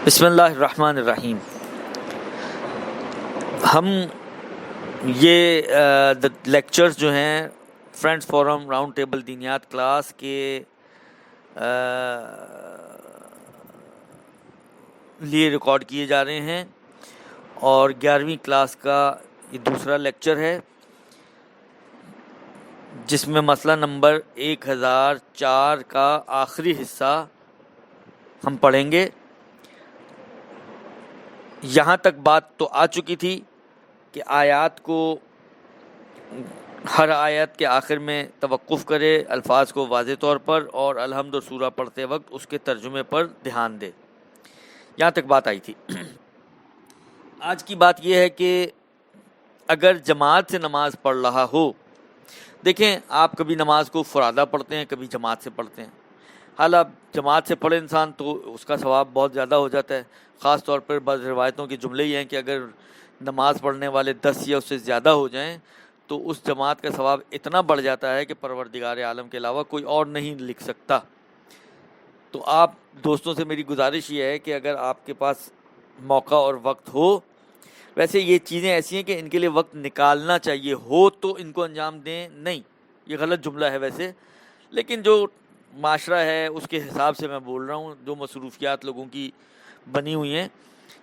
بسم اللہ الرحمن الرحیم. ہم یہ لیکچرز جو ہیں فرینڈز فورم راؤنڈ ٹیبل دینیات کلاس کے لیے ریکارڈ کیے جا رہے ہیں اور 11ویں کلاس کا یہ دوسرا لیکچر ہے جس میں مسئلہ نمبر 1004 کا آخری حصہ ہم پڑھیں گے. یہاں تک بات تو آ چکی تھی کہ آیات کو ہر آیت کے آخر میں توقف کرے، الفاظ کو واضح طور پر اور الحمد اور سورہ پڑھتے وقت اس کے ترجمے پر دھیان دے. یہاں تک بات آئی تھی. آج کی بات یہ ہے کہ اگر جماعت سے نماز پڑھ رہا ہو، دیکھیں آپ کبھی نماز کو فرادہ پڑھتے ہیں، کبھی جماعت سے پڑھتے ہیں. حالانکہ جماعت سے پڑھے انسان تو اس کا ثواب بہت زیادہ ہو جاتا ہے. خاص طور پر بعض روایتوں کے جملے یہ ہیں کہ اگر نماز پڑھنے والے 10 یا اس سے زیادہ ہو جائیں تو اس جماعت کا ثواب اتنا بڑھ جاتا ہے کہ پروردگار عالم کے علاوہ کوئی اور نہیں لکھ سکتا. تو آپ دوستوں سے میری گزارش یہ ہے کہ اگر آپ کے پاس موقع اور وقت ہو، ویسے یہ چیزیں ایسی ہیں کہ ان کے لیے وقت نکالنا چاہیے، ہو تو ان کو انجام دیں. نہیں، یہ غلط جملہ ہے ویسے، لیکن جو معاشرہ ہے اس کے حساب سے میں بول رہا ہوں. جو مصروفیات لوگوں کی بنی ہوئی ہیں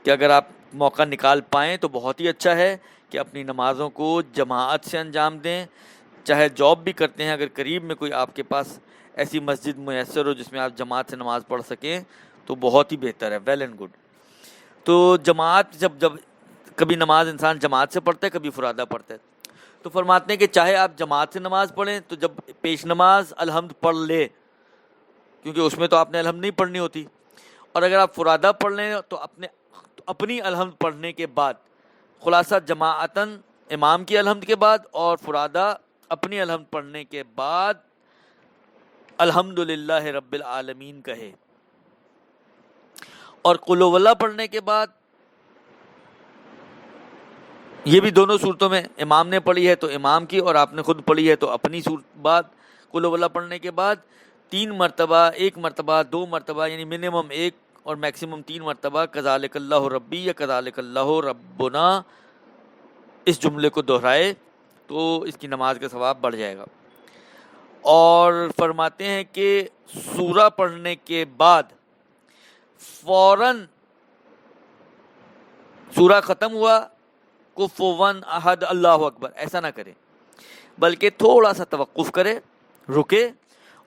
کہ اگر آپ موقع نکال پائیں تو بہت ہی اچھا ہے کہ اپنی نمازوں کو جماعت سے انجام دیں. چاہے جاب بھی کرتے ہیں، اگر قریب میں کوئی آپ کے پاس ایسی مسجد میسر ہو جس میں آپ جماعت سے نماز پڑھ سکیں تو بہت ہی بہتر ہے. Well and good. تو جماعت جب کبھی نماز انسان جماعت سے پڑھتا ہے، کبھی فرادہ پڑھتا ہے، تو فرماتے ہیں کہ چاہے آپ جماعت سے نماز پڑھیں تو جب پیش نماز الحمد پڑھ لے، کیونکہ اس میں تو آپ نے الحمد نہیں پڑھنی ہوتی، اور اگر آپ فرادہ پڑھ لیں تو اپنی الحمد پڑھنے کے بعد، خلاصہ جماعتاً امام کی الحمد کے بعد اور فرادہ اپنی الحمد پڑھنے کے بعد الحمدللہ رب العالمین کہے. اور قل هو اللہ پڑھنے کے بعد، یہ بھی دونوں صورتوں میں امام نے پڑھی ہے تو امام کی، اور آپ نے خود پڑھی ہے تو اپنی بعد قل هو اللہ پڑھنے کے بعد 3 مرتبہ، 1 مرتبہ، 2 مرتبہ، یعنی منیمم 1 اور میکسیمم 3 مرتبہ کذالک اللہ ربی یا کذالک اللہ ربنا اس جملے کو دہرائے تو اس کی نماز کا ثواب بڑھ جائے گا. اور فرماتے ہیں کہ سورہ پڑھنے کے بعد فوراً سورہ ختم ہوا کفواً احد اللہ اکبر ایسا نہ کرے، بلکہ تھوڑا سا توقف کرے، رکے،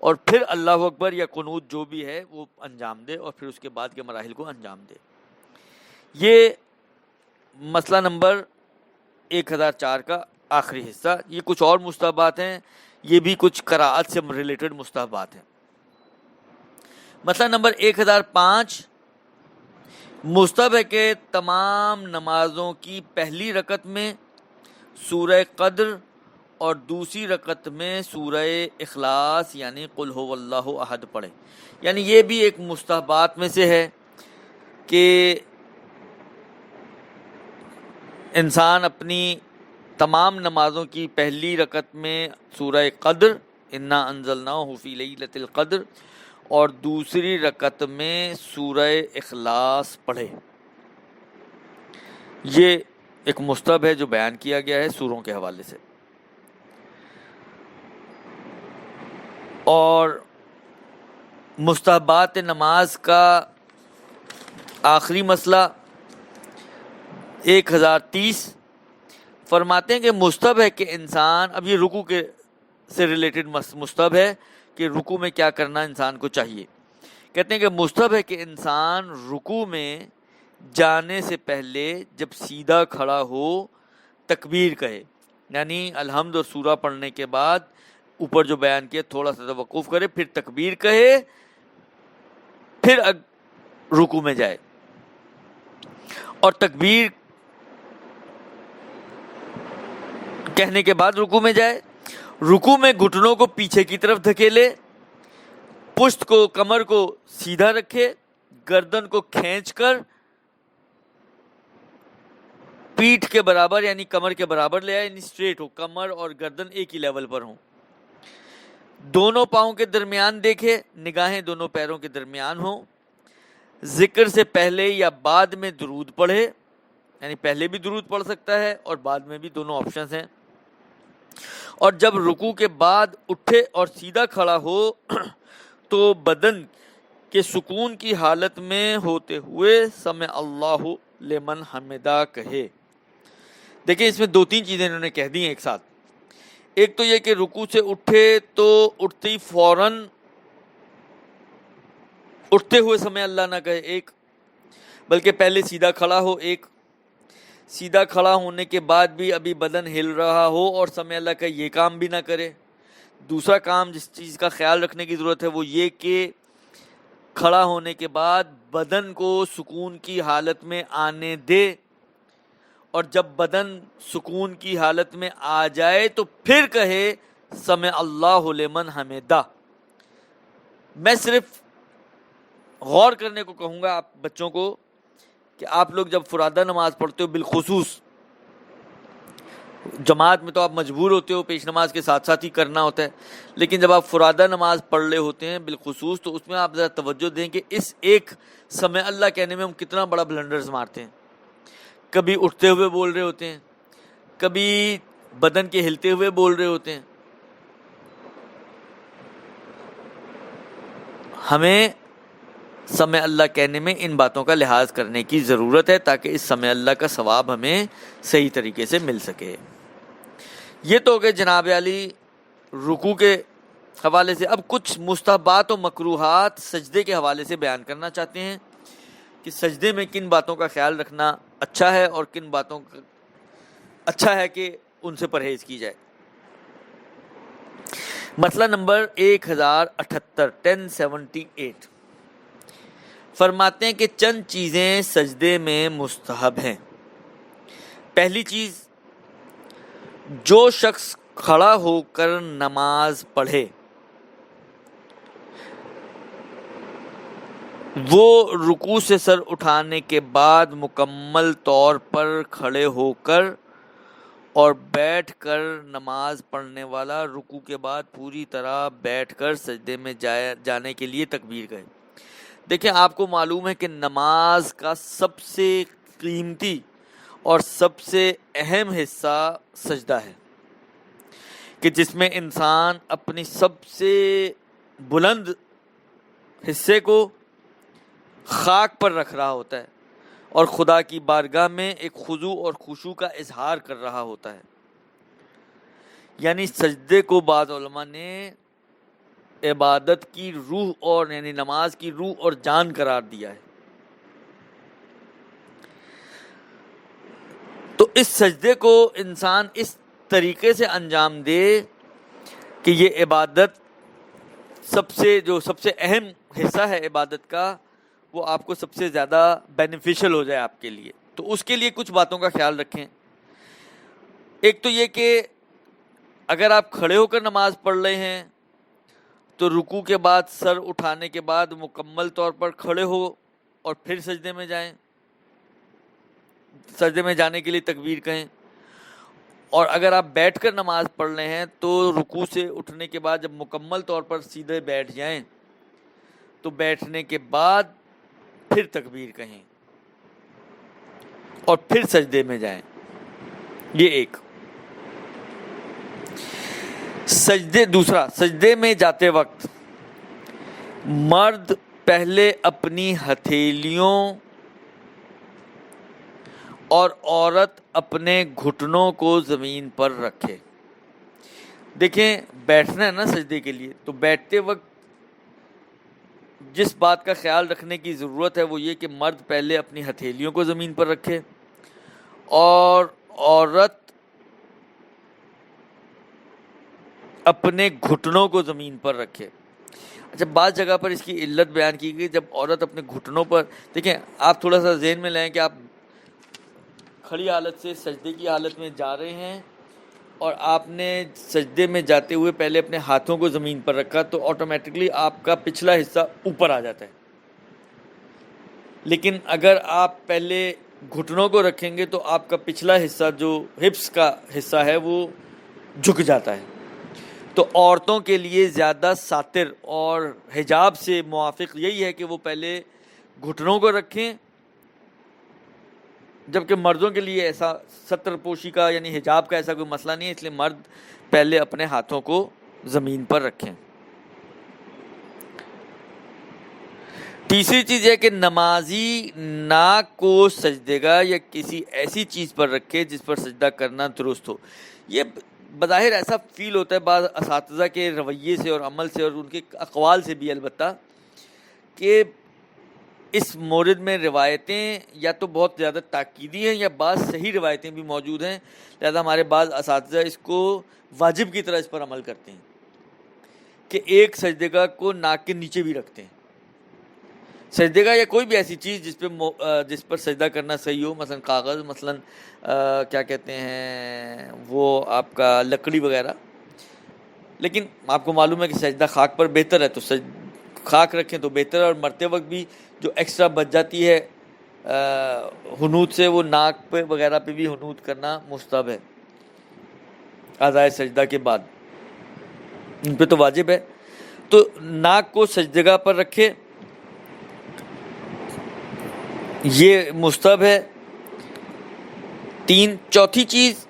اور پھر اللہ اکبر یا قنوت جو بھی ہے وہ انجام دے، اور پھر اس کے بعد کے مراحل کو انجام دے. یہ مسئلہ نمبر 1004 کا آخری حصہ. یہ کچھ اور مستحبات ہیں، یہ بھی کچھ قراءت سے ریلیٹڈ مستحبات ہیں. مسئلہ نمبر 1005، مستحب ہے کہ تمام نمازوں کی پہلی رکعت میں سورہ قدر اور دوسری رکعت میں سورہ اخلاص یعنی قل هو اللہ احد پڑھے. یعنی یہ بھی ایک مستحبات میں سے ہے کہ انسان اپنی تمام نمازوں کی پہلی رکعت میں سورہ قدر انا انزلناہ فی لیلۃ القدر اور دوسری رکعت میں سورہ اخلاص پڑھے. یہ ایک مستحب ہے جو بیان کیا گیا ہے سوروں کے حوالے سے. اور مستحبات نماز کا آخری مسئلہ 1030 فرماتے ہیں کہ مستحب ہے کہ انسان، اب یہ رکوع کے سے ریلیٹڈ مستحب ہے کہ رکوع میں کیا کرنا انسان کو چاہیے. کہتے ہیں کہ مستحب ہے کہ انسان رکوع میں جانے سے پہلے جب سیدھا کھڑا ہو تکبیر کہے، یعنی الحمد اور سورہ پڑھنے کے بعد اوپر جو بیان کیا تھوڑا سا توقف کرے، پھر تکبیر کہے، پھر رکوع میں جائے. اور تکبیر کہنے کے بعد رکوع میں جائے. رکوع میں گھٹنوں کو پیچھے کی طرف دھکیلے، پشت کو، کمر کو سیدھا رکھے، گردن کو کھینچ کر پیٹھ کے برابر یعنی کمر کے برابر لے آئے، یعنی اسٹریٹ ہو، کمر اور گردن ایک ہی لیول پر ہوں. دونوں پاؤں کے درمیان دیکھے، نگاہیں دونوں پیروں کے درمیان ہوں. ذکر سے پہلے یا بعد میں درود پڑھے، یعنی پہلے بھی درود پڑھ سکتا ہے اور بعد میں بھی، دونوں آپشنز ہیں. اور جب رکوع کے بعد اٹھے اور سیدھا کھڑا ہو تو بدن کے سکون کی حالت میں ہوتے ہوئے سمع اللہ لمن حمدہ کہے. دیکھیں اس میں دو تین چیزیں انہوں نے کہہ دی ہیں ایک ساتھ. ایک تو یہ کہ رکوع سے اٹھے تو اٹھتے ہی فوراً اٹھتے ہوئے سمع اللہ نہ کہے ایک، بلکہ پہلے سیدھا کھڑا ہو ایک، سیدھا کھڑا ہونے کے بعد بھی ابھی بدن ہل رہا ہو اور سمع اللہ کا یہ کام بھی نہ کرے. دوسرا کام جس چیز کا خیال رکھنے کی ضرورت ہے وہ یہ کہ کھڑا ہونے کے بعد بدن کو سکون کی حالت میں آنے دے، اور جب بدن سکون کی حالت میں آ جائے تو پھر کہے سمع اللہ لمن حمدہ. میں صرف غور کرنے کو کہوں گا آپ بچوں کو کہ آپ لوگ جب فرادہ نماز پڑھتے ہو، بالخصوص جماعت میں تو آپ مجبور ہوتے ہو پیش نماز کے ساتھ ساتھ ہی کرنا ہوتا ہے، لیکن جب آپ فرادہ نماز پڑھ رہے ہوتے ہیں بالخصوص، تو اس میں آپ ذرا توجہ دیں کہ اس ایک سمع اللہ کہنے میں ہم کتنا بڑا بلنڈرز مارتے ہیں. کبھی اٹھتے ہوئے بول رہے ہوتے ہیں، کبھی بدن کے ہلتے ہوئے بول رہے ہوتے ہیں. ہمیں سمع اللہ کہنے میں ان باتوں کا لحاظ کرنے کی ضرورت ہے تاکہ اس سمع اللہ کا ثواب ہمیں صحیح طریقے سے مل سکے. یہ تو ہو گئے جناب علی رکوع کے حوالے سے. اب کچھ مستحبات و مکروہات سجدے کے حوالے سے بیان کرنا چاہتے ہیں کہ سجدے میں کن باتوں کا خیال رکھنا اچھا ہے اور کن باتوں کا اچھا ہے کہ ان سے پرہیز کی جائے. مسئلہ نمبر 1078 1078 فرماتے ہیں کہ چند چیزیں سجدے میں مستحب ہیں. پہلی چیز، جو شخص کھڑا ہو کر نماز پڑھے وہ رکوع سے سر اٹھانے کے بعد مکمل طور پر کھڑے ہو کر اور بیٹھ کر نماز پڑھنے والا رکوع کے بعد پوری طرح بیٹھ کر سجدے میں جانے کے لیے تکبیر کہے. دیکھیں آپ کو معلوم ہے کہ نماز کا سب سے قیمتی اور سب سے اہم حصہ سجدہ ہے، کہ جس میں انسان اپنی سب سے بلند حصے کو خاک پر رکھ رہا ہوتا ہے اور خدا کی بارگاہ میں ایک خضوع اور خشوع کا اظہار کر رہا ہوتا ہے. یعنی سجدے کو بعض علماء نے عبادت کی روح اور یعنی نماز کی روح اور جان قرار دیا ہے. تو اس سجدے کو انسان اس طریقے سے انجام دے کہ یہ عبادت سب سے اہم حصہ ہے عبادت کا، وہ آپ کو سب سے زیادہ بینیفیشل ہو جائے آپ کے لیے. تو اس کے لیے کچھ باتوں کا خیال رکھیں. ایک تو یہ کہ اگر آپ کھڑے ہو کر نماز پڑھ رہے ہیں تو رکوع کے بعد سر اٹھانے کے بعد مکمل طور پر کھڑے ہو اور پھر سجدے میں جائیں، سجدے میں جانے کے لیے تکبیر کہیں. اور اگر آپ بیٹھ کر نماز پڑھ رہے ہیں تو رکوع سے اٹھنے کے بعد جب مکمل طور پر سیدھے بیٹھ جائیں تو بیٹھنے کے بعد پھر تکبیر کہیں اور پھر سجدے میں جائیں. یہ ایک. دوسرا، سجدے میں جاتے وقت مرد پہلے اپنی ہتھیلیوں اور عورت اپنے گھٹنوں کو زمین پر رکھے. دیکھیں بیٹھنا ہے نا سجدے کے لیے، تو بیٹھتے وقت جس بات کا خیال رکھنے کی ضرورت ہے وہ یہ کہ مرد پہلے اپنی ہتھیلیوں کو زمین پر رکھے اور عورت اپنے گھٹنوں کو زمین پر رکھے. اچھا، بعض جگہ پر اس کی علت بیان کی گئی. جب عورت اپنے گھٹنوں پر، دیکھیں آپ تھوڑا سا ذہن میں لیں کہ آپ کھڑی حالت سے سجدے کی حالت میں جا رہے ہیں اور آپ نے سجدے میں جاتے ہوئے پہلے اپنے ہاتھوں کو زمین پر رکھا تو آٹومیٹکلی آپ کا پچھلا حصہ اوپر آ جاتا ہے. لیکن اگر آپ پہلے گھٹنوں کو رکھیں گے تو آپ کا پچھلا حصہ جو ہپس کا حصہ ہے وہ جھک جاتا ہے. تو عورتوں کے لیے زیادہ ساتر اور حجاب سے موافق یہی ہے کہ وہ پہلے گھٹنوں کو رکھیں، جبکہ مردوں کے لیے ایسا ستر پوشی کا یعنی حجاب کا ایسا کوئی مسئلہ نہیں ہے، اس لیے مرد پہلے اپنے ہاتھوں کو زمین پر رکھیں۔ تیسری چیز ہے کہ نمازی ناک کو سجدگاہ یا کسی ایسی چیز پر رکھے جس پر سجدہ کرنا درست ہو۔ یہ بظاہر ایسا فیل ہوتا ہے بعض اساتذہ کے رویے سے اور عمل سے اور ان کے اقوال سے بھی البتہ، کہ اس مورد میں روایتیں یا تو بہت زیادہ تاکیدی ہیں یا بعض صحیح روایتیں بھی موجود ہیں، لہذا ہمارے بعض اساتذہ اس کو واجب کی طرح اس پر عمل کرتے ہیں کہ ایک سجدگاہ کو ناک کے نیچے بھی رکھتے ہیں۔ سجدگاہ یا کوئی بھی ایسی چیز جس پر سجدہ کرنا صحیح ہو، مثلا کاغذ، مثلا کیا کہتے ہیں وہ آپ کا لکڑی وغیرہ، لیکن آپ کو معلوم ہے کہ سجدہ خاک پر بہتر ہے، تو خاک رکھیں تو بہتر ہے، اور مرتے وقت بھی جو ایکسٹرا بچ جاتی ہے حنوط سے، وہ ناک پہ وغیرہ پہ بھی حنوط کرنا مستحب ہے اعضائے سجدہ کے بعد، ان پہ تو واجب ہے۔ تو ناک کو سجدگاہ پر رکھے، یہ مستحب ہے۔ چوتھی چیز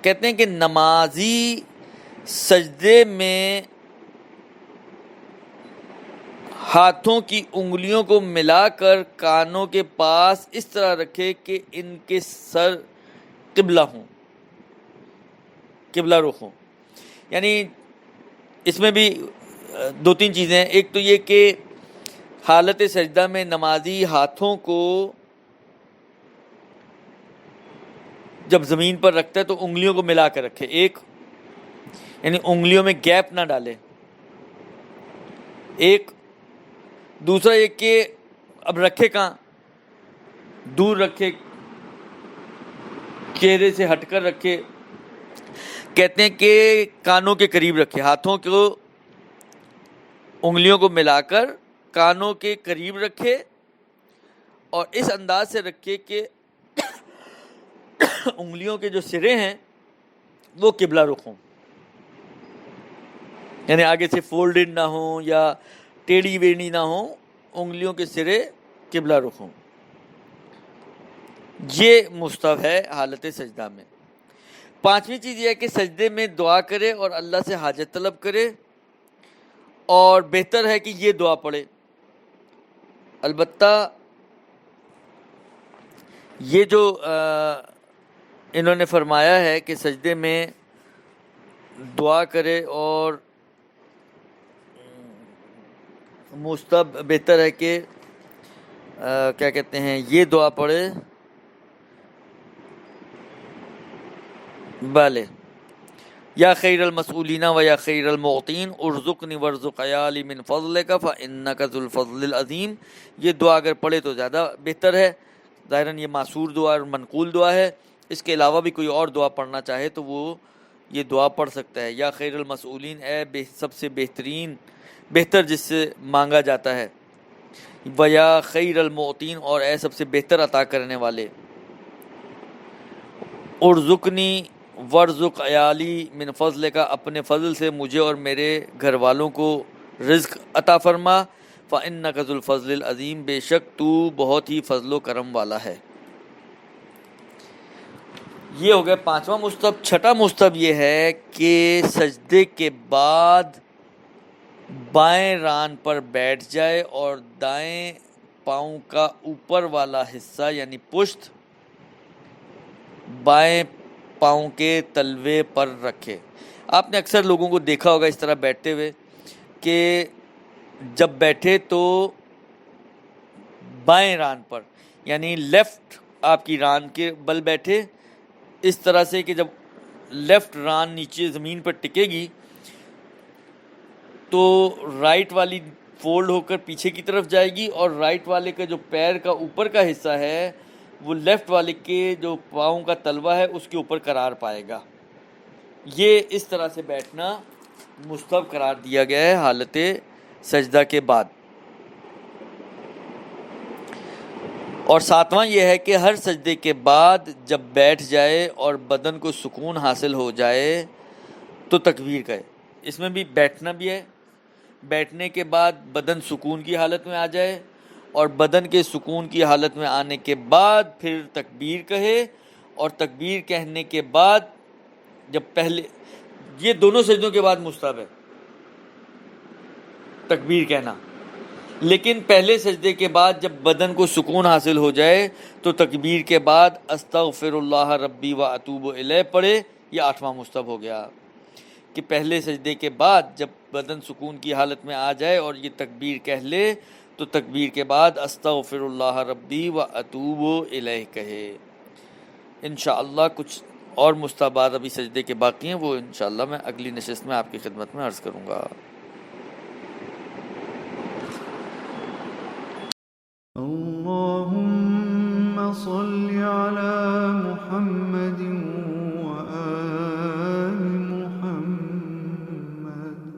کہتے ہیں کہ نمازی سجدے میں ہاتھوں کی انگلیوں کو ملا کر کانوں کے پاس اس طرح رکھے کہ ان کے سر قبلہ ہوں، قبلہ رخ ہوں۔ یعنی اس میں بھی دو تین چیزیں ہیں۔ ایک تو یہ کہ حالت سجدہ میں نمازی ہاتھوں کو جب زمین پر رکھتا ہے تو انگلیوں کو ملا کر رکھے، ایک یعنی انگلیوں میں گیپ نہ ڈالے، ایک۔ دوسرا یہ کہ اب رکھے کہاں، دور رکھے، چہرے سے ہٹ کر رکھے، کہتے ہیں کہ کانوں کے قریب رکھے، ہاتھوں کو انگلیوں کو ملا کر کانوں کے قریب رکھے، اور اس انداز سے رکھے کہ انگلیوں کے جو سرے ہیں وہ قبلہ رخ ہوں، یعنی آگے سے فولڈڈ نہ ہوں یا ٹیڑھی ویڑھی نہ ہوں، انگلیوں کے سرے قبلہ رخ ہوں۔ یہ مستحب ہے حالت سجدہ میں۔ پانچویں چیز یہ ہے کہ سجدے میں دعا کرے اور اللہ سے حاجت طلب کرے، اور بہتر ہے کہ یہ دعا پڑھے۔ البتہ یہ جو انہوں نے فرمایا ہے کہ سجدے میں دعا کرے اور مستحب بہتر ہے کہ کیا کہتے ہیں یہ دعا پڑھے، بالے یا خیر المسئولین و یا خیر المعطین ارزقنی وارزق عیالی من فضلک فانک ذو الفضل العظیم۔ یہ دعا اگر پڑھے تو زیادہ بہتر ہے، ظاہراً یہ معصور دعا اور منقول دعا ہے۔ اس کے علاوہ بھی کوئی اور دعا پڑھنا چاہے تو وہ یہ دعا پڑھ سکتا ہے، یا خیر المسئولین، اے سب سے بہتر جس سے مانگا جاتا ہے، و یا خیر المعطین، اور اے سب سے بہتر عطا کرنے والے، ارزقنی ورزق عیالی من فضل کا، اپنے فضل سے مجھے اور میرے گھر والوں کو رزق عطا فرما، فإنک ذو الفضل العظیم، بے شک تو بہت ہی فضل و کرم والا ہے۔ یہ ہو گیا پانچواں مستحب۔ چھٹا مستحب یہ ہے کہ سجدے کے بعد بائیں ران پر بیٹھ جائے اور دائیں پاؤں کا اوپر والا حصہ یعنی پشت بائیں پاؤں کے تلوے پر رکھے۔ آپ نے اکثر لوگوں کو دیکھا ہوگا اس طرح بیٹھتے ہوئے کہ جب بیٹھے تو بائیں ران پر یعنی لیفٹ آپ کی ران کے بل بیٹھے، اس طرح سے کہ جب لیفٹ ران نیچے زمین پر ٹکے گی تو رائٹ والی فولڈ ہو کر پیچھے کی طرف جائے گی، اور رائٹ والے کا جو پیر کا اوپر کا حصہ ہے وہ لیفٹ والے کے جو پاؤں کا تلوا ہے اس کے اوپر قرار پائے گا۔ یہ اس طرح سے بیٹھنا مستحب قرار دیا گیا ہے حالت سجدہ کے بعد۔ اور ساتواں یہ ہے کہ ہر سجدے کے بعد جب بیٹھ جائے اور بدن کو سکون حاصل ہو جائے تو تکبیر کہے۔ اس میں بھی بیٹھنا بھی ہے، بیٹھنے کے بعد بدن سکون کی حالت میں آ جائے اور بدن کے سکون کی حالت میں آنے کے بعد پھر تکبیر کہے، اور تکبیر کہنے کے بعد جب پہلے، یہ دونوں سجدوں کے بعد مستحب ہے تکبیر کہنا، لیکن پہلے سجدے کے بعد جب بدن کو سکون حاصل ہو جائے تو تکبیر کے بعد استغفر اللہ ربی و اتوب الیہ پڑھے، یہ 8واں مستحب ہو گیا کہ پہلے سجدے کے بعد جب بدن سکون کی حالت میں آ جائے اور یہ تکبیر کہہ لے تو تکبیر کے بعد استغفر اللہ ربی و اتوب الیہ کہے۔ انشاءاللہ کچھ اور مستحبات ابھی سجدے کے باقی ہیں، وہ انشاءاللہ میں اگلی نشست میں آپ کی خدمت میں عرض کروں گا۔ اللهم صل